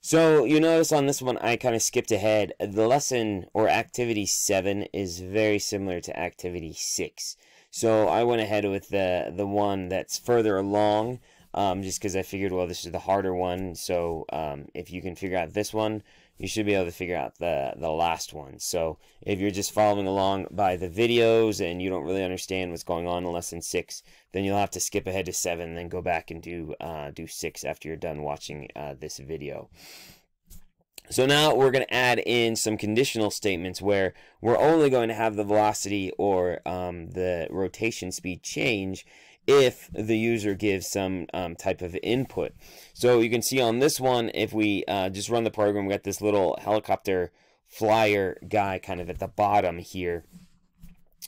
So you notice on this one I kind of skipped ahead. The lesson or activity 7 is very similar to activity 6. So I went ahead with the one that's further along, just because I figured, well, this is the harder one. So if you can figure out this one, you should be able to figure out the last one. So if you're just following along by the videos and you don't really understand what's going on in lesson 6, then you'll have to skip ahead to 7 and then go back and do 6 after you're done watching this video. So now we're going to add in some conditional statements where we're only going to have the velocity or the rotation speed change if the user gives some type of input. So you can see on this one, if we just run the program, we got this little helicopter flyer guy kind of at the bottom here.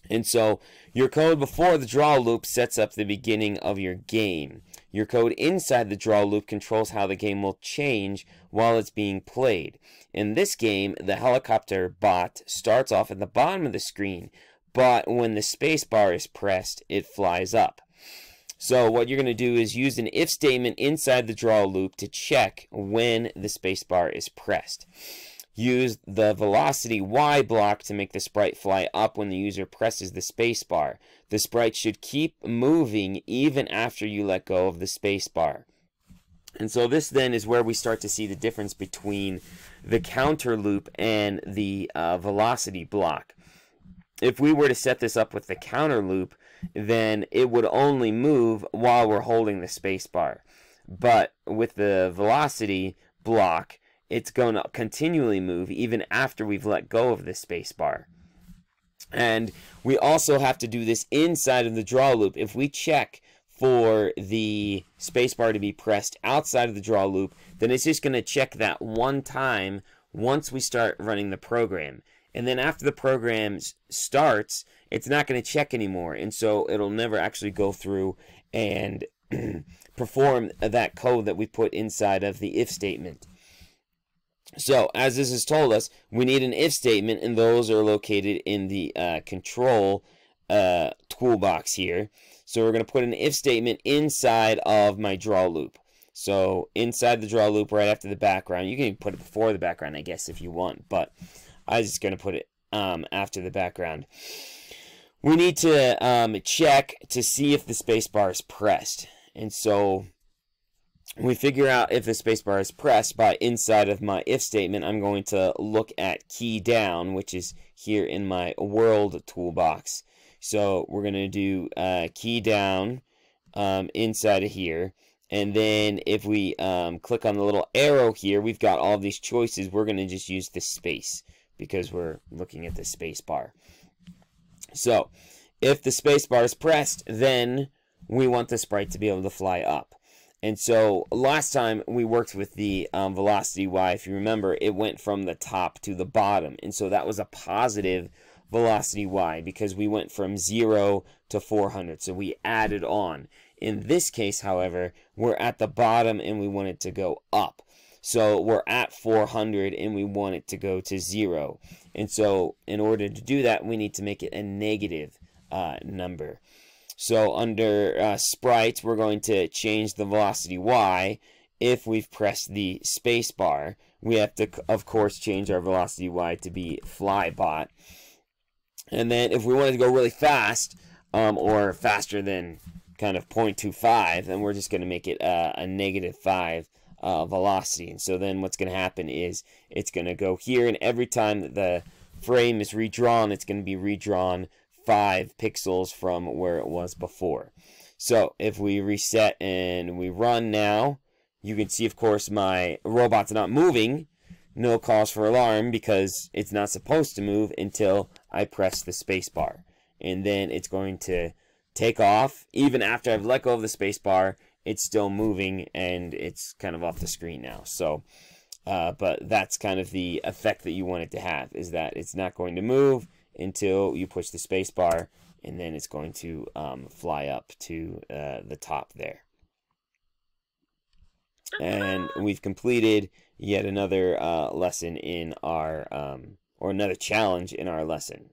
And so your code before the draw loop sets up the beginning of your game. Your code inside the draw loop controls how the game will change while it's being played. In this game, the helicopter bot starts off at the bottom of the screen, but when the space bar is pressed, it flies up. So what you're going to do is use an if statement inside the draw loop to check when the space bar is pressed. Use the velocity Y block to make the sprite fly up when the user presses the space bar. The sprite should keep moving even after you let go of the space bar. And so this then is where we start to see the difference between the counter loop and the velocity block. If we were to set this up with the counter loop, then it would only move while we're holding the space bar. But with the velocity block, it's going to continually move even after we've let go of the space bar. And we also have to do this inside of the draw loop. If we check for the spacebar to be pressed outside of the draw loop, then it's just going to check that one time once we start running the program. And then after the program starts, it's not going to check anymore. And so it'll never actually go through and perform that code that we put inside of the if statement. So, as this has told us, we need an if statement, and those are located in the control toolbox here. So we're going to put an if statement inside of my draw loop. So inside the draw loop right after the background. You can even put it before the background, I guess, if you want. But I'm just going to put it after the background. We need to check to see if the spacebar is pressed. And so we figure out if the spacebar is pressed by inside of my if statement. I'm going to look at key down, which is here in my world toolbox. So we're going to do key down inside of here. And then if we click on the little arrow here, we've got all these choices. We're going to just use the space because we're looking at the space bar. So if the space bar is pressed, then we want the sprite to be able to fly up. And so last time we worked with the velocity Y, if you remember, it went from the top to the bottom. And so that was a positive velocity Y because we went from 0 to 400. So we added on. In this case, however, we're at the bottom and we want it to go up. So we're at 400 and we want it to go to 0. And so in order to do that, we need to make it a negative number. So under sprites, we're going to change the velocity Y. If we've pressed the space bar, we have to, of course, change our velocity Y to be flybot. And then if we wanted to go really fast, or faster than kind of 0.25, then we're just going to make it a negative 5 velocity. And so then what's going to happen is it's going to go here, and every time that the frame is redrawn, it's going to be redrawn 5 pixels from where it was before. So if we reset and we run now, you can see, of course, my robot's not moving. No cause for alarm because it's not supposed to move until I press the space bar. And then it's going to take off. Even after I've let go of the space bar, it's still moving and it's kind of off the screen now. So, but that's kind of the effect that you want it to have, is that it's not going to move until you push the space bar, and then it's going to fly up to the top there. And we've completed yet another lesson in our, or another challenge in our lesson.